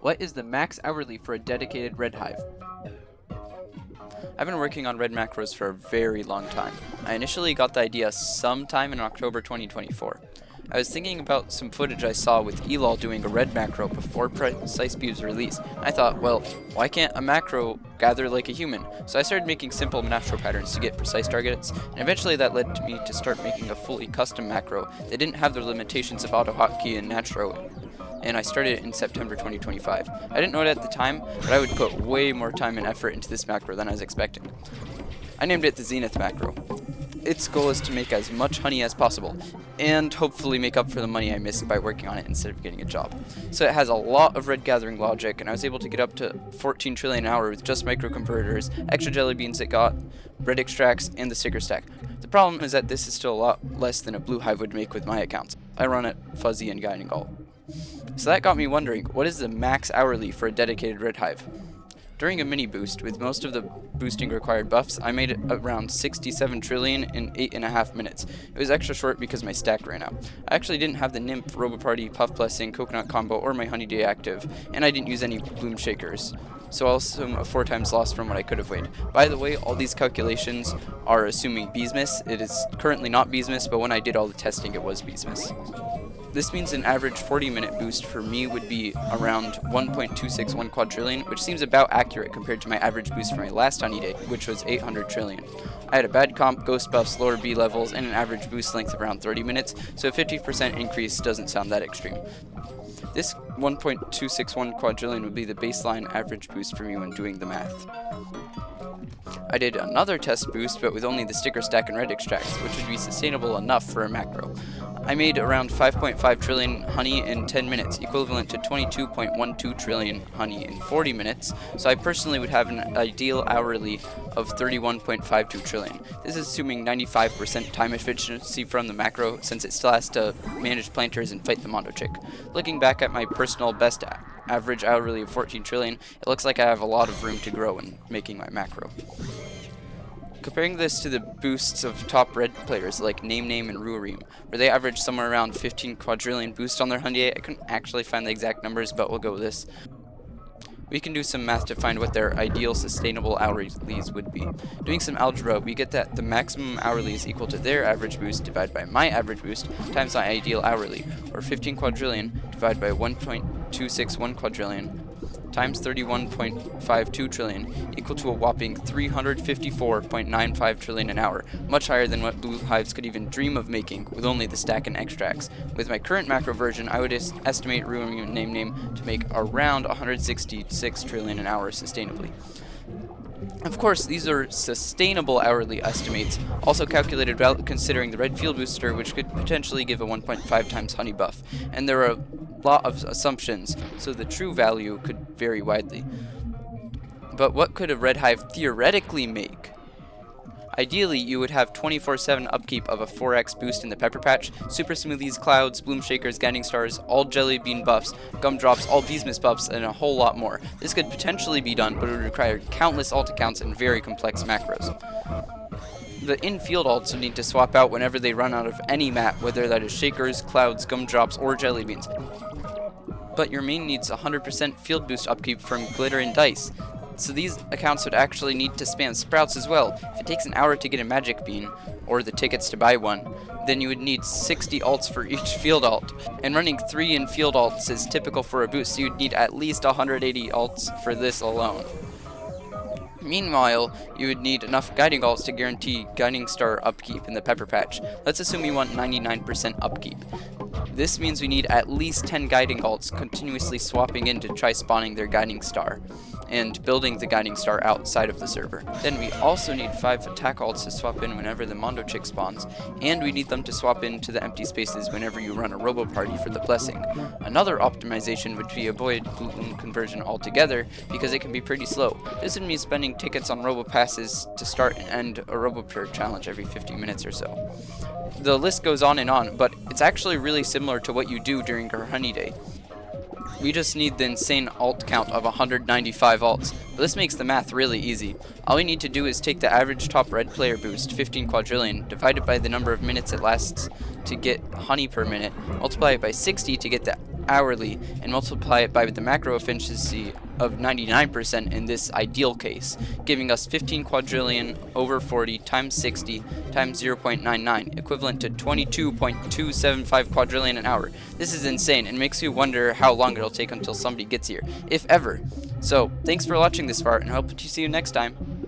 What is the max hourly for a dedicated red hive? I've been working on red macros for a very long time. I initially got the idea sometime in October 2024. I was thinking about some footage I saw with Elol doing a red macro before Precise Bee was released. I thought, well, why can't a macro gather like a human? So I started making simple natural patterns to get precise targets, and eventually that led to me to start making a fully custom macro that didn't have the limitations of AutoHotkey and Natural, and I started it in September 2025. I didn't know it at the time, but I would put way more time and effort into this macro than I was expecting. I named it the Zenith macro. Its goal is to make as much honey as possible, and hopefully make up for the money I missed by working on it instead of getting a job. So it has a lot of red gathering logic, and I was able to get up to 14 trillion an hour with just microconverters, extra jelly beans it got, red extracts, and the sticker stack. The problem is that this is still a lot less than a blue hive would make with my accounts. I run it fuzzy and guiding alt. So that got me wondering, what is the max hourly for a dedicated red hive? During a mini boost, with most of the boosting required buffs, I made it around 67 trillion in 8.5 minutes. It was extra short because my stack ran out. I actually didn't have the Nymph, Roboparty, Puff Blessing, Coconut Combo, or my Honey Day active, and I didn't use any Bloom Shakers. So I'll assume a 4 times loss from what I could have weighed. By the way, all these calculations are assuming Beesmas. It is currently not Beesmas, but when I did all the testing, it was Beesmas. This means an average 40-minute boost for me would be around 1.261 quadrillion, which seems about accurate compared to my average boost for my last Honey Day, which was 800 trillion. I had a bad comp, ghost buffs, lower B levels, and an average boost length of around 30 minutes, so a 50% increase doesn't sound that extreme. This 1.261 quadrillion would be the baseline average boost for me when doing the math. I did another test boost, but with only the sticker stack and red extracts, which would be sustainable enough for a macro. I made around 5.5 trillion honey in 10 minutes, equivalent to 22.12 trillion honey in 40 minutes, so I personally would have an ideal hourly of 31.52 trillion. This is assuming 95% time efficiency from the macro, since it still has to manage planters and fight the Mondo chick. Looking back at my personal best average hourly of 14 trillion, it looks like I have a lot of room to grow in making my macro. Comparing this to the boosts of top red players like Name and Ruarim, where they average somewhere around 15 quadrillion boosts on their Hyundai, I couldn't actually find the exact numbers, but we'll go with this. We can do some math to find what their ideal sustainable hourlies would be. Doing some algebra, we get that the maximum hourly is equal to their average boost divided by my average boost times my ideal hourly, or 15 quadrillion divided by 1.261 quadrillion times 31.52 trillion, equal to a whopping 354.95 trillion an hour, much higher than what blue hives could even dream of making with only the stack and extracts. With my current macro version, I would estimate Ruarim and Name to make around 166 trillion an hour sustainably. Of course, these are sustainable hourly estimates, also calculated without considering the red field booster, which could potentially give a 1.5 times honey buff, and there are a lot of assumptions, so the true value could vary widely. But what could a red hive theoretically make? Ideally, you would have 24/7 upkeep of a 4x boost in the Pepper Patch, Super Smoothies, Clouds, Bloom Shakers, Guiding Stars, all Jelly Bean buffs, Gumdrops, all Beesmas buffs, and a whole lot more. This could potentially be done, but it would require countless alt accounts and very complex macros. The in-field alts would need to swap out whenever they run out of any map, whether that is Shakers, Clouds, Gumdrops, or Jelly Beans. But your main needs 100% field boost upkeep from Glitter and Dice. So these accounts would actually need to spam Sprouts as well. If it takes an hour to get a Magic Bean, or the tickets to buy one, then you would need 60 alts for each field alt. And running 3 in field alts is typical for a boost, so you'd need at least 180 alts for this alone. Meanwhile, you would need enough guiding alts to guarantee Guiding Star upkeep in the Pepper Patch. Let's assume you want 99% upkeep. This means we need at least 10 guiding alts continuously swapping in to try spawning their Guiding Star and building the Guiding Star outside of the server. Then we also need 5 attack alts to swap in whenever the Mondo chick spawns, and we need them to swap into the empty spaces whenever you run a Robo Party for the blessing. Another optimization would be avoid Bloom conversion altogether, because it can be pretty slow. This would mean spending tickets on Robo Passes to start and end a Robo Pure challenge every 50 minutes or so. The list goes on and on, but it's actually really similar to what you do during your Honey Day. We just need the insane alt count of 195 alts, but this makes the math really easy. All we need to do is take the average top red player boost, 15 quadrillion, divided by the number of minutes it lasts to get honey per minute, multiply it by 60 to get the hourly and multiply it by the macro efficiency of 99% in this ideal case, giving us 15 quadrillion over 40 times 60 times 0.99, equivalent to 22.275 quadrillion an hour. This is insane and makes you wonder how long it'll take until somebody gets here, if ever. So, thanks for watching this far, and I hope to see you next time.